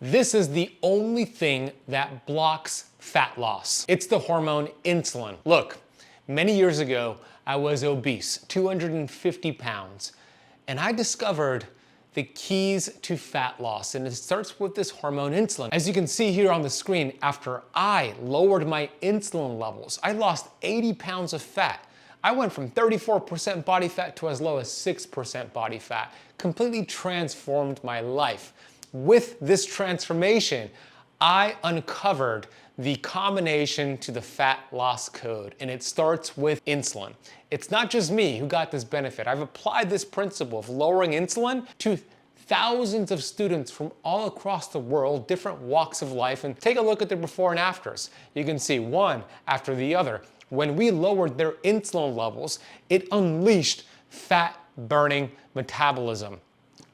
This is the only thing that blocks fat loss. It's the hormone insulin. Look, many years ago, I was obese, 250 pounds, and I discovered the keys to fat loss, and it starts with this hormone insulin. As you can see here on the screen, after I lowered my insulin levels, I lost 80 pounds of fat. I went from 34% body fat to as low as 6% body fat. Completely transformed my life. With this transformation, I uncovered the combination to the fat loss code, and it starts with insulin. It's not just me who got this benefit. I've applied this principle of lowering insulin to thousands of students from all across the world, different walks of life, and take a look at their before and afters. You can see one after the other. When we lowered their insulin levels, it unleashed fat-burning metabolism.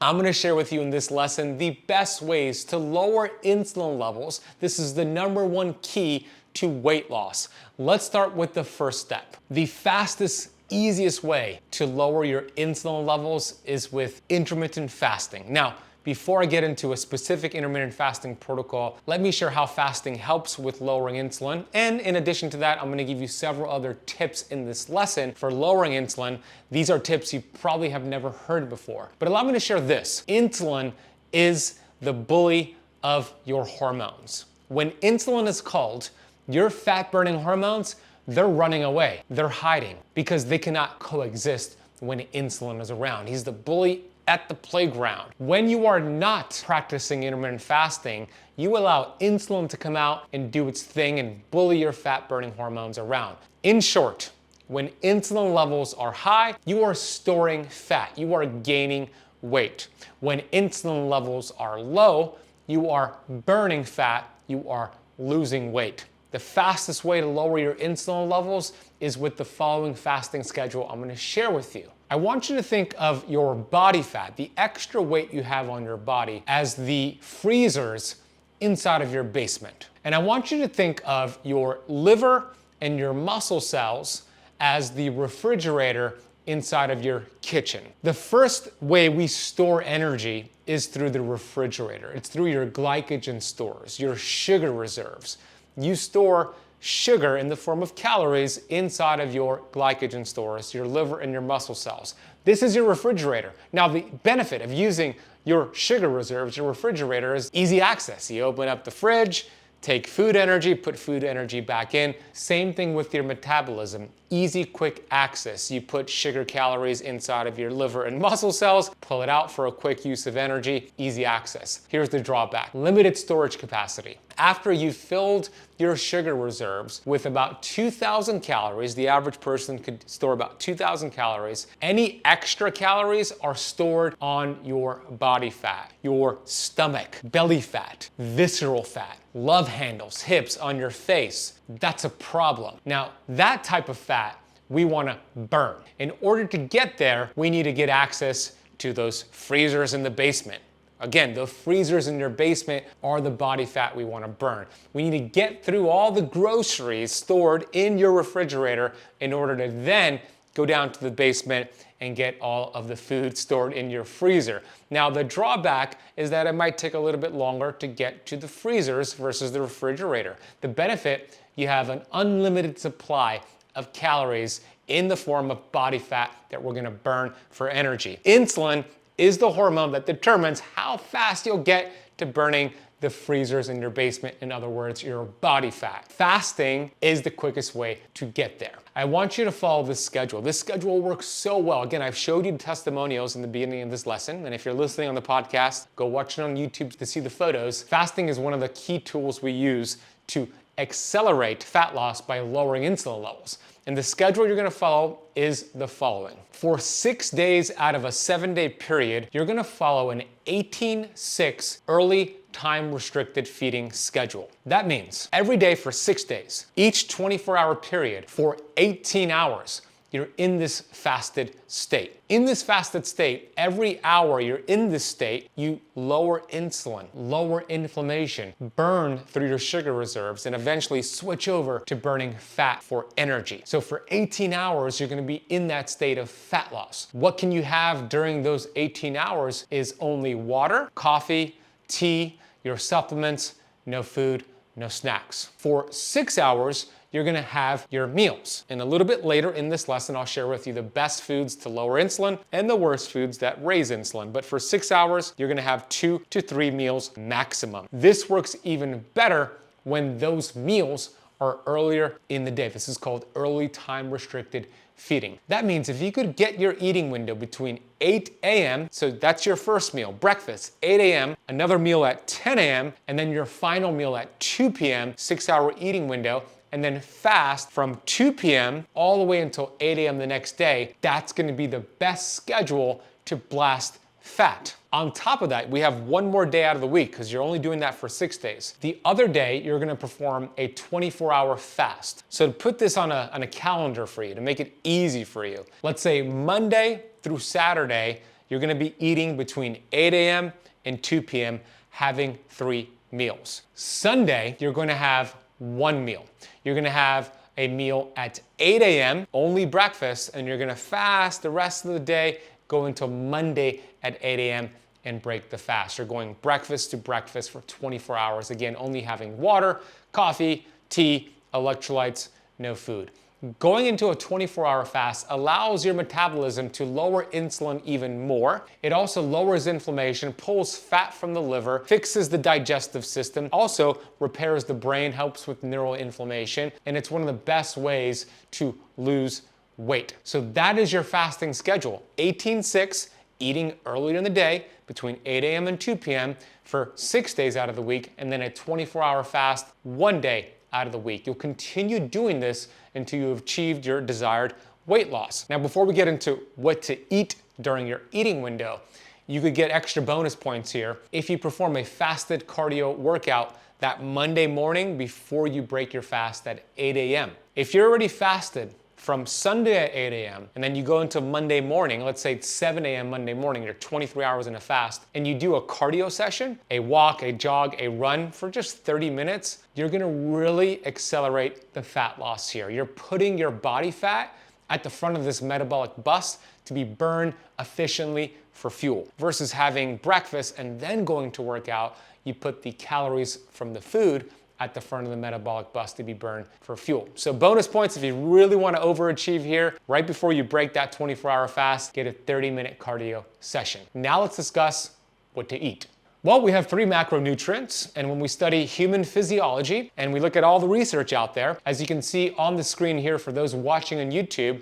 I'm going to share with you in this lesson the best ways to lower insulin levels. This is the #1 key to weight loss. Let's start with the first step. The fastest, easiest way to lower your insulin levels is with intermittent fasting. Now, before I get into a specific intermittent fasting protocol, let me share how fasting helps with lowering insulin. And in addition to that, I'm going to give you several other tips in this lesson for lowering insulin. These are tips you probably have never heard before. But allow me to share this. Insulin is the bully of your hormones. When insulin is called, your fat-burning hormones, they're running away. They're hiding because they cannot coexist when insulin is around. He's the bully at the playground. When you are not practicing intermittent fasting, you allow insulin to come out and do its thing and bully your fat-burning hormones around. In short, when insulin levels are high, you are storing fat. You are gaining weight. When insulin levels are low, you are burning fat. You are losing weight. The fastest way to lower your insulin levels is with the following fasting schedule I'm going to share with you. I want you to think of your body fat, the extra weight you have on your body, as the freezers inside of your basement. And I want you to think of your liver and your muscle cells as the refrigerator inside of your kitchen. The first way we store energy is through the refrigerator. It's through your glycogen stores, your sugar reserves. You store sugar in the form of calories inside of your glycogen stores, your liver and your muscle cells. This is your refrigerator. Now, the benefit of using your sugar reserves, your refrigerator, is easy access. You open up the fridge, take food energy, put food energy back in. Same thing with your metabolism. Easy, quick access. You put sugar calories inside of your liver and muscle cells, pull it out for a quick use of energy, easy access. Here's the drawback: limited storage capacity. After you've filled your sugar reserves with about 2,000 calories, the average person could store about 2,000 calories, any extra calories are stored on your body fat, your stomach, belly fat, visceral fat, love handles, hips, on your face. That's a problem. Now, that type of fat we want to burn. In order to get there, we need to get access to those freezers in the basement. Again, the freezers in your basement are the body fat we want to burn. We need to get through all the groceries stored in your refrigerator in order to then go down to the basement and get all of the food stored in your freezer. Now, the drawback is that it might take a little bit longer to get to the freezers versus the refrigerator. The benefit, you have an unlimited supply of calories in the form of body fat that we're gonna burn for energy. Insulin is the hormone that determines how fast you'll get to burning the freezers in your basement, in other words, your body fat. Fasting is the quickest way to get there. I want you to follow this schedule. This schedule works so well. Again, I've showed you the testimonials in the beginning of this lesson, and if you're listening on the podcast, go watch it on YouTube to see the photos. Fasting is one of the key tools we use to accelerate fat loss by lowering insulin levels. And the schedule you're gonna follow is the following. For 6 days out of a 7-day period, you're gonna follow an 18-6 early time-restricted feeding schedule. That means every day for 6 days, each 24-hour period for 18 hours, you're in this fasted state. In this fasted state, every hour you're in this state, you lower insulin, lower inflammation, burn through your sugar reserves, and eventually switch over to burning fat for energy. So for 18 hours, you're gonna be in that state of fat loss. What can you have during those 18 hours is only water, coffee, tea, your supplements, no food, no snacks. For 6 hours, you're gonna have your meals. And a little bit later in this lesson, I'll share with you the best foods to lower insulin and the worst foods that raise insulin. But for 6 hours, you're gonna have 2 to 3 meals maximum. This works even better when those meals are earlier in the day. This is called early time restricted feeding. That means if you could get your eating window between 8 a.m., so that's your first meal, breakfast, 8 a.m., another meal at 10 a.m., and then your final meal at 2 p.m., 6-hour eating window, and then fast from 2 p.m. all the way until 8 a.m. the next day, that's gonna be the best schedule to blast fat. On top of that, we have one more day out of the week because you're only doing that for 6 days. The other day, you're gonna perform a 24-hour fast. So to put this on a calendar for you, to make it easy for you, let's say Monday through Saturday, you're gonna be eating between 8 a.m. and 2 p.m., having 3 meals. Sunday, you're gonna have 1 meal. You're gonna have a meal at 8 a.m., only breakfast, and you're gonna fast the rest of the day, go until Monday at 8 a.m. and break the fast. You're going breakfast to breakfast for 24 hours. Again, only having water, coffee, tea, electrolytes, no food. Going into a 24-hour fast allows your metabolism to lower insulin even more. It also lowers inflammation, pulls fat from the liver, fixes the digestive system, also repairs the brain, helps with neural inflammation, and it's one of the best ways to lose weight. So that is your fasting schedule. 18-6, eating earlier in the day between 8 a.m. and 2 p.m. for 6 days out of the week, and then a 24-hour fast 1 day out of the week. You'll continue doing this until you have achieved your desired weight loss. Now, before we get into what to eat during your eating window, you could get extra bonus points here if you perform a fasted cardio workout that Monday morning before you break your fast at 8 a.m. If you're already fasted from Sunday at 8 a.m. and then you go into Monday morning, let's say it's 7 a.m. Monday morning, you're 23 hours in a fast, and you do a cardio session, a walk, a jog, a run for just 30 minutes, you're gonna really accelerate the fat loss here. You're putting your body fat at the front of this metabolic bus to be burned efficiently for fuel. Versus having breakfast and then going to work out, you put the calories from the food at the front of the metabolic bus to be burned for fuel. So bonus points if you really want to overachieve here. Right before you break that 24-hour fast, get a 30-minute cardio session. Now let's discuss what to eat. Well, we have 3 macronutrients, and when we study human physiology and we look at all the research out there, as you can see on the screen here for those watching on YouTube,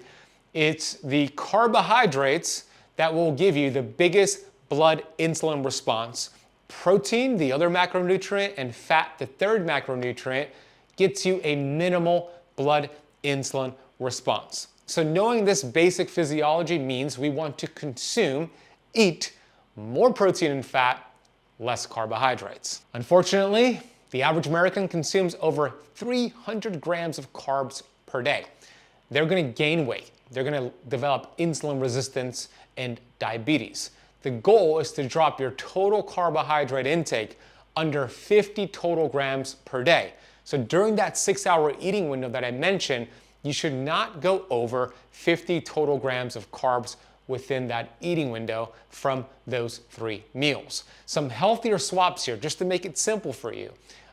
it's the carbohydrates that will give you the biggest blood insulin response. Protein, the other macronutrient, and fat, the third macronutrient, gets you a minimal blood insulin response. So knowing this basic physiology means we want to eat more protein and fat, less carbohydrates. Unfortunately, the average American consumes over 300 grams of carbs per day. They're gonna gain weight. They're gonna develop insulin resistance and diabetes. The goal is to drop your total carbohydrate intake under 50 total grams per day. So during that 6-hour eating window that I mentioned, you should not go over 50 total grams of carbs within that eating window from those 3 meals. Some healthier swaps here, just to make it simple for you,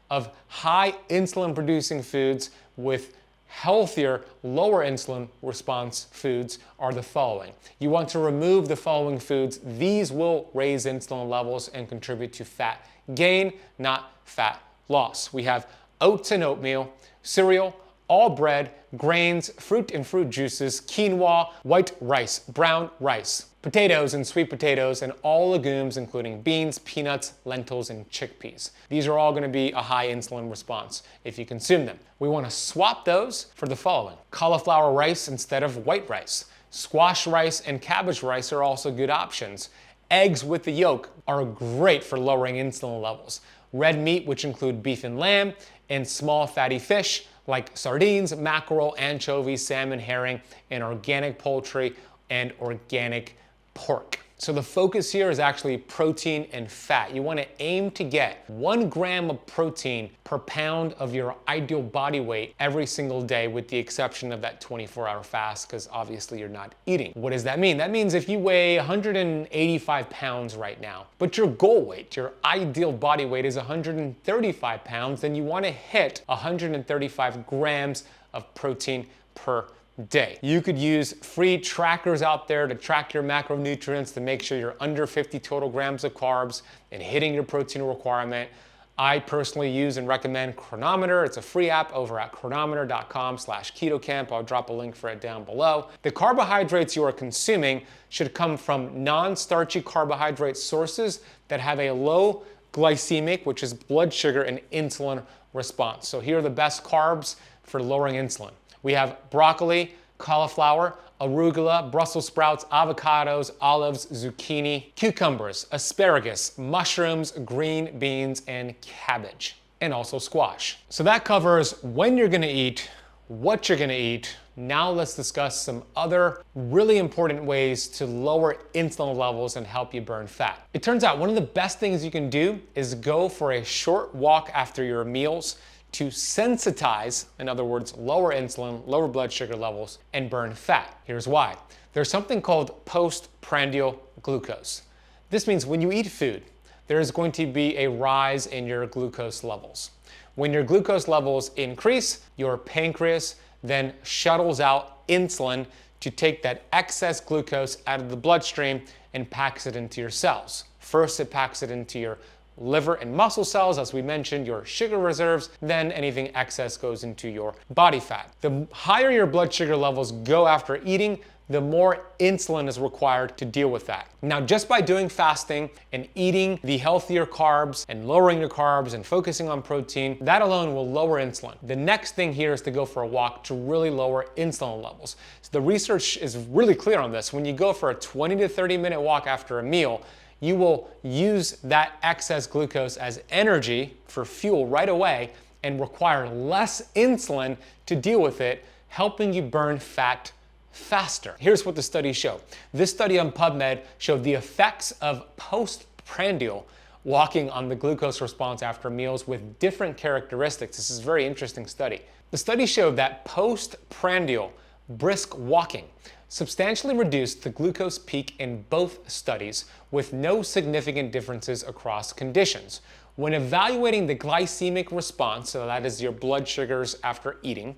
of high insulin producing foods with healthier, lower insulin response foods are the following. You want to remove the following foods. These will raise insulin levels and contribute to fat gain, not fat loss. We have oats and oatmeal, cereal, all bread, grains, fruit and fruit juices, quinoa, white rice, brown rice, potatoes and sweet potatoes, and all legumes, including beans, peanuts, lentils, and chickpeas. These are all gonna be a high insulin response if you consume them. We wanna swap those for the following. Cauliflower rice instead of white rice. Squash rice and cabbage rice are also good options. Eggs with the yolk are great for lowering insulin levels. Red meat, which include beef and lamb, and small fatty fish like sardines, mackerel, anchovies, salmon, herring, and organic poultry and organic pork. So the focus here is actually protein and fat. You want to aim to get 1 gram of protein per pound of your ideal body weight every single day, with the exception of that 24-hour fast, because obviously you're not eating. What does that mean? That means if you weigh 185 pounds right now, but your goal weight, your ideal body weight is 135 pounds, then you want to hit 135 grams of protein per day. You could use free trackers out there to track your macronutrients to make sure you're under 50 total grams of carbs and hitting your protein requirement. I personally use and recommend Chronometer. It's a free app over at chronometer.com/ketocamp. I'll drop a link for it down below. The carbohydrates you are consuming should come from non-starchy carbohydrate sources that have a low glycemic, which is blood sugar, and insulin response. So here are the best carbs for lowering insulin. We have broccoli, cauliflower, arugula, Brussels sprouts, avocados, olives, zucchini, cucumbers, asparagus, mushrooms, green beans, and cabbage, and also squash. So that covers when you're gonna eat, what you're gonna eat. Now let's discuss some other really important ways to lower insulin levels and help you burn fat. It turns out one of the best things you can do is go for a short walk after your meals to sensitize, in other words, lower insulin, lower blood sugar levels, and burn fat. Here's why. There's something called postprandial glucose. This means when you eat food, there is going to be a rise in your glucose levels. When your glucose levels increase, your pancreas then shuttles out insulin to take that excess glucose out of the bloodstream and packs it into your cells. First, it packs it into your liver and muscle cells, as we mentioned, your sugar reserves, then anything excess goes into your body fat. The higher your blood sugar levels go after eating, the more insulin is required to deal with that. Now, just by doing fasting and eating the healthier carbs and lowering your carbs and focusing on protein, that alone will lower insulin. The next thing here is to go for a walk to really lower insulin levels. So the research is really clear on this. When you go for a 20 to 30 minute walk after a meal, you will use that excess glucose as energy for fuel right away and require less insulin to deal with it, helping you burn fat faster. Here's what the studies show. This study on PubMed showed the effects of postprandial walking on the glucose response after meals with different characteristics. This is a very interesting study. The study showed that postprandial brisk walking substantially reduced the glucose peak in both studies, with no significant differences across conditions. When evaluating the glycemic response, so that is your blood sugars after eating,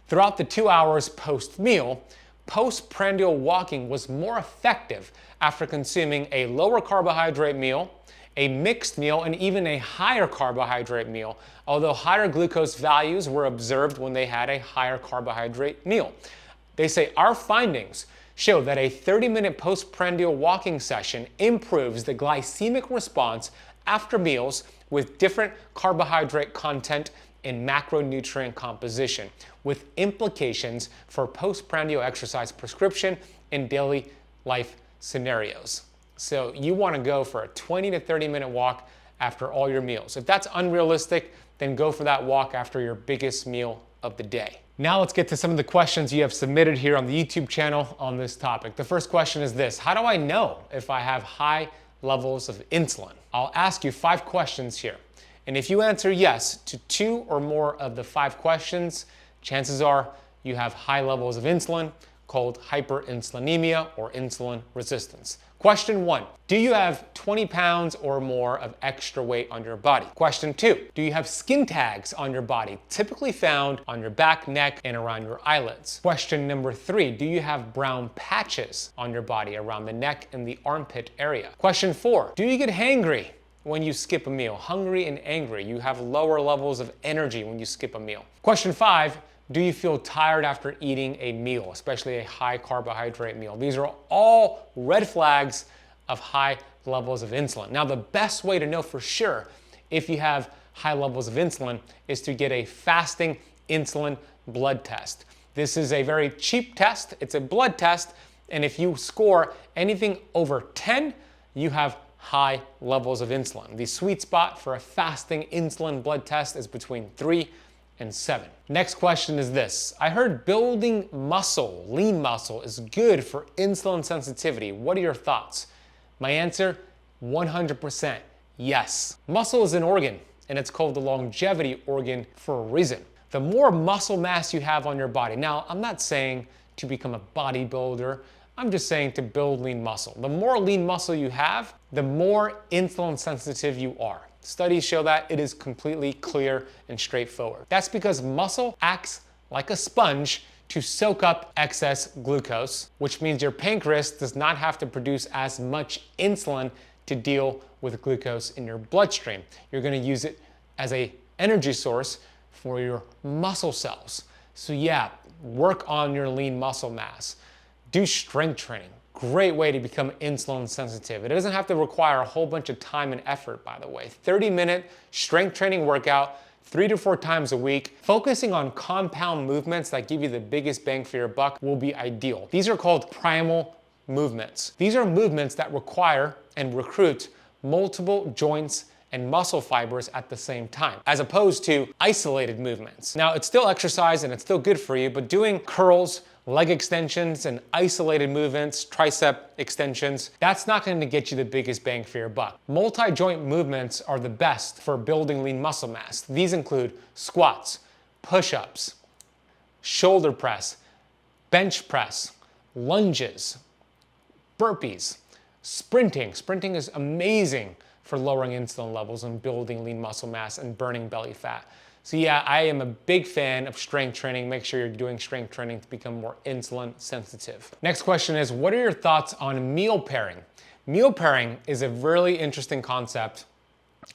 throughout the 2 hours post-meal, postprandial walking was more effective after consuming a lower carbohydrate meal, a mixed meal, and even a higher carbohydrate meal, although higher glucose values were observed when they had a higher carbohydrate meal. They say our findings show that a 30-minute postprandial walking session improves the glycemic response after meals with different carbohydrate content and macronutrient composition, with implications for postprandial exercise prescription in daily life scenarios. So you want to go for a 20 to 30-minute walk after all your meals. If that's unrealistic, then go for that walk after your biggest meal of the day. Now let's get to some of the questions you have submitted here on the YouTube channel on this topic. The first question is this: how do I know if I have high levels of insulin? I'll ask you 5 questions here. And if you answer yes to 2 or more of the 5 questions, chances are you have high levels of insulin, called hyperinsulinemia or insulin resistance. Question 1, do you have 20 pounds or more of extra weight on your body? Question 2, do you have skin tags on your body, typically found on your back, neck, and around your eyelids? Question number 3, do you have brown patches on your body around the neck and the armpit area? Question 4, do you get hangry when you skip a meal? Hungry and angry. You have lower levels of energy when you skip a meal. Question 5, do you feel tired after eating a meal, especially a high carbohydrate meal? These are all red flags of high levels of insulin. Now, the best way to know for sure if you have high levels of insulin is to get a fasting insulin blood test. This is a very cheap test. It's a blood test, and if you score anything over 10, you have high levels of insulin. The sweet spot for a fasting insulin blood test is between 3 and 7. Next question is this: I heard building muscle, lean muscle, is good for insulin sensitivity. What are your thoughts? My answer, 100% yes. Muscle is an organ, and it's called the longevity organ for a reason. The more muscle mass you have on your body, now I'm not saying to become a bodybuilder, I'm just saying to build lean muscle. The more lean muscle you have, the more insulin sensitive you are. Studies show that. It is completely clear and straightforward. That's because muscle acts like a sponge to soak up excess glucose, which means your pancreas does not have to produce as much insulin to deal with glucose in your bloodstream. You're going to use it as an energy source for your muscle cells. So yeah, work on your lean muscle mass. Do strength training. Great way to become insulin sensitive. It doesn't have to require a whole bunch of time and effort, by the way. 30-minute strength training workout, 3 to 4 times a week. Focusing on compound movements that give you the biggest bang for your buck will be ideal. These are called primal movements. These are movements that require and recruit multiple joints and muscle fibers at the same time, as opposed to isolated movements. Now, it's still exercise and it's still good for you, but doing curls, leg extensions, and isolated movements, tricep extensions, that's not going to get you the biggest bang for your buck. Multi-joint movements are the best for building lean muscle mass. These include squats, push-ups, shoulder press, bench press, lunges, burpees, sprinting. Sprinting is amazing for lowering insulin levels and building lean muscle mass and burning belly fat. So yeah, I am a big fan of strength training. Make sure you're doing strength training to become more insulin sensitive. Next question is, what are your thoughts on meal pairing? Meal pairing is a really interesting concept,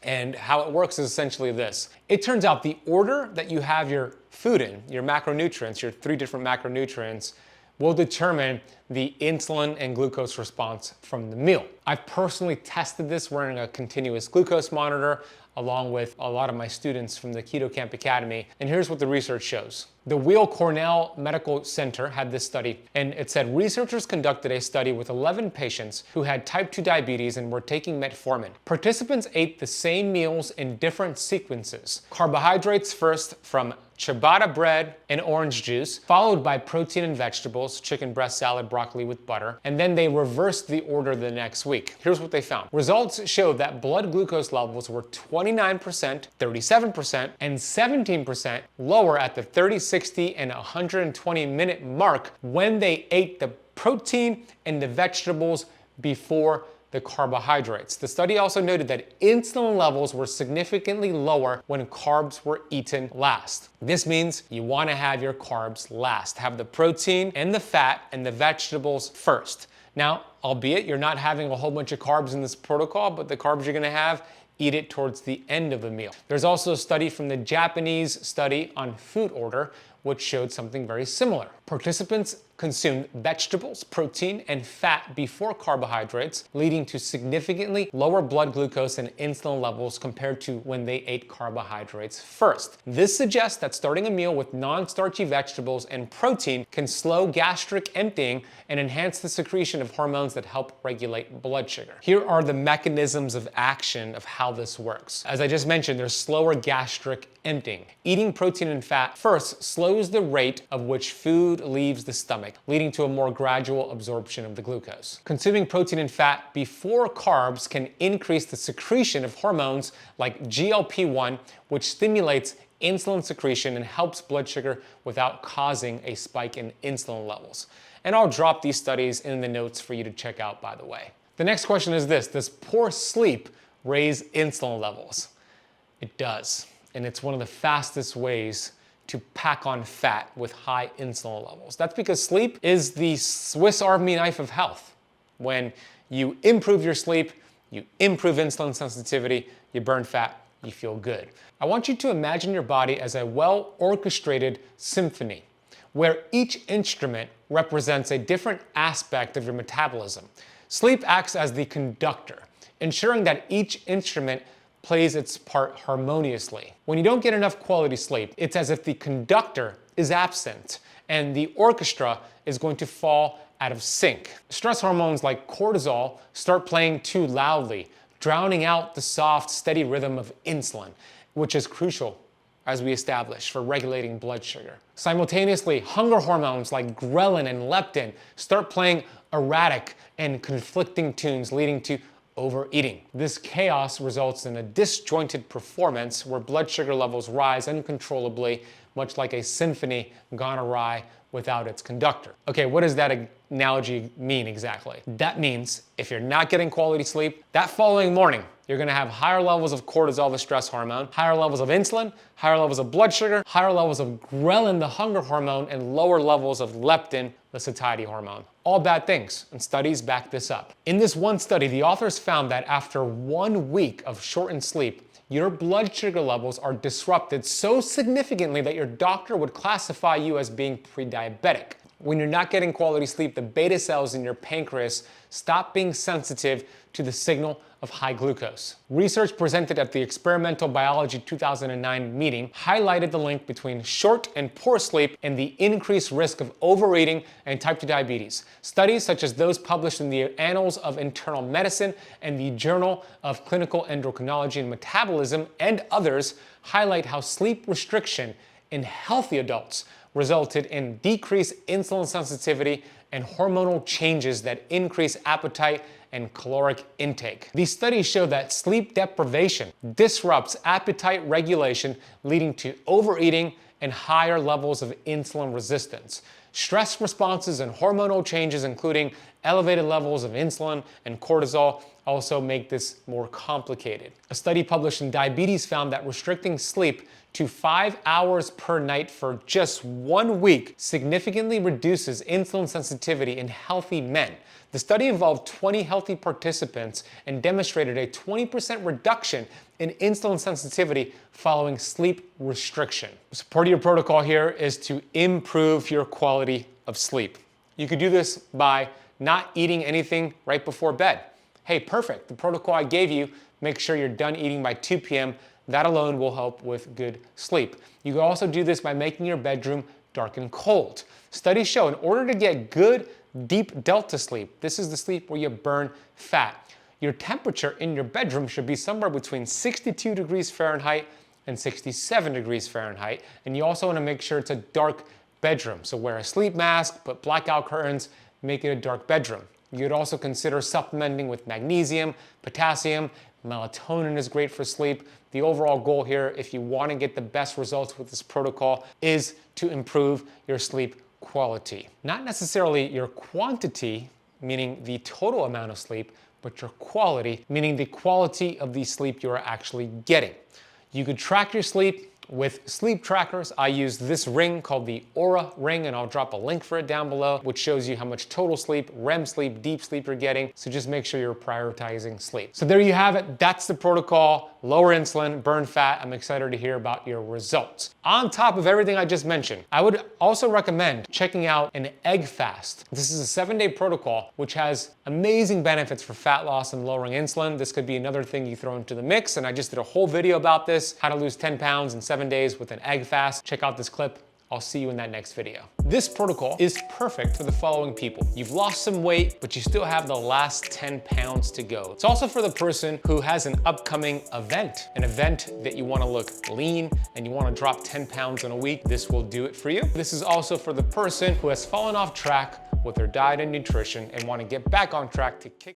and how it works is essentially this. It turns out the order that you have your food in, your macronutrients, your 3 different macronutrients, will determine the insulin and glucose response from the meal. I've personally tested this wearing a continuous glucose monitor along with a lot of my students from the Keto Camp Academy, and here's what the research shows. The Weill Cornell Medical Center had this study, and it said researchers conducted a study with 11 patients who had type 2 diabetes and were taking metformin. Participants ate the same meals in different sequences. Carbohydrates first from ciabatta bread and orange juice, followed by protein and vegetables, chicken breast salad, broccoli with butter, and then they reversed the order the next week. Here's what they found. Results showed that blood glucose levels were 29%, 37%, and 17% lower at the 30, 60, and 120-minute mark when they ate the protein and the vegetables before the carbohydrates. The study also noted that insulin levels were significantly lower when carbs were eaten last. This means you want to have your carbs last. Have the protein and the fat and the vegetables first. Now, albeit you're not having a whole bunch of carbs in this protocol, but the carbs you're going to have, eat it towards the end of a meal. There's also a study from the Japanese study on food order, which showed something very similar. Participants consumed vegetables, protein, and fat before carbohydrates, leading to significantly lower blood glucose and insulin levels compared to when they ate carbohydrates first. This suggests that starting a meal with non-starchy vegetables and protein can slow gastric emptying and enhance the secretion of hormones that help regulate blood sugar. Here are the mechanisms of action of how this works. As I just mentioned, there's slower gastric emptying. Eating protein and fat first slows the rate of which food leaves the stomach, leading to a more gradual absorption of the glucose. Consuming protein and fat before carbs can increase the secretion of hormones like GLP-1, which stimulates insulin secretion and helps blood sugar without causing a spike in insulin levels. And I'll drop these studies in the notes for you to check out, by the way. The next question is this: does poor sleep raise insulin levels? It does, and it's one of the fastest ways to pack on fat with high insulin levels. That's because sleep is the Swiss Army knife of health. When you improve your sleep, you improve insulin sensitivity, you burn fat, you feel good. I want you to imagine your body as a well-orchestrated symphony, where each instrument represents a different aspect of your metabolism. Sleep acts as the conductor, ensuring that each instrument plays its part harmoniously. When you don't get enough quality sleep, it's as if the conductor is absent and the orchestra is going to fall out of sync. Stress hormones like cortisol start playing too loudly, drowning out the soft, steady rhythm of insulin, which is crucial, as we established, for regulating blood sugar. Simultaneously, hunger hormones like ghrelin and leptin start playing erratic and conflicting tunes leading to overeating. This chaos results in a disjointed performance where blood sugar levels rise uncontrollably, much like a symphony gone awry without its conductor. Okay, what does that analogy mean exactly? That means if you're not getting quality sleep, that following morning, you're gonna have higher levels of cortisol, the stress hormone, higher levels of insulin, higher levels of blood sugar, higher levels of ghrelin, the hunger hormone, and lower levels of leptin, the satiety hormone. All bad things, and studies back this up. In this one study, the authors found that after 1 week of shortened sleep, your blood sugar levels are disrupted so significantly that your doctor would classify you as being pre-diabetic. When you're not getting quality sleep, the beta cells in your pancreas stop being sensitive to the signal of high glucose. Research presented at the Experimental Biology 2009 meeting highlighted the link between short and poor sleep and the increased risk of overeating and type 2 diabetes. Studies such as those published in the Annals of Internal Medicine and the Journal of Clinical Endocrinology and Metabolism and others highlight how sleep restriction in healthy adults resulted in decreased insulin sensitivity and hormonal changes that increase appetite and caloric intake. These studies show that sleep deprivation disrupts appetite regulation, leading to overeating and higher levels of insulin resistance. Stress responses and hormonal changes, including elevated levels of insulin and cortisol, also make this more complicated. A study published in Diabetes found that restricting sleep to 5 hours per night for just 1 week significantly reduces insulin sensitivity in healthy men. The study involved 20 healthy participants and demonstrated a 20% reduction in insulin sensitivity following sleep restriction. So part of your protocol here is to improve your quality of sleep. You could do this by not eating anything right before bed. Hey, perfect. The protocol I gave you, make sure you're done eating by 2 p.m. That alone will help with good sleep. You can also do this by making your bedroom dark and cold. Studies show in order to get good, deep delta sleep, this is the sleep where you burn fat, your temperature in your bedroom should be somewhere between 62 degrees Fahrenheit and 67 degrees Fahrenheit. And you also want to make sure it's a dark bedroom. So wear a sleep mask, put blackout curtains, make it a dark bedroom. You'd also consider supplementing with magnesium, potassium. Melatonin is great for sleep. The overall goal here, if you want to get the best results with this protocol, is to improve your sleep quality. Not necessarily your quantity, meaning the total amount of sleep, but your quality, meaning the quality of the sleep you are actually getting. You could track your sleep with sleep trackers. I use this ring called the Oura ring, and I'll drop a link for it down below, which shows you how much total sleep, REM sleep, deep sleep you're getting. So just make sure you're prioritizing sleep. So there you have it. That's the protocol. Lower insulin, burn fat. I'm excited to hear about your results. On top of everything I just mentioned, I would also recommend checking out an egg fast. This is a 7-day protocol, which has amazing benefits for fat loss and lowering insulin. This could be another thing you throw into the mix, and I just did a whole video about this, how to lose 10 pounds in 7 days with an egg fast. Check out this clip. I'll see you in that next video. This protocol is perfect for the following people. You've lost some weight, but you still have the last 10 pounds to go. It's also for the person who has an upcoming event, an event that you wanna look lean and you wanna drop 10 pounds in a week. This will do it for you. This is also for the person who has fallen off track with their diet and nutrition and wanna get back on track to kick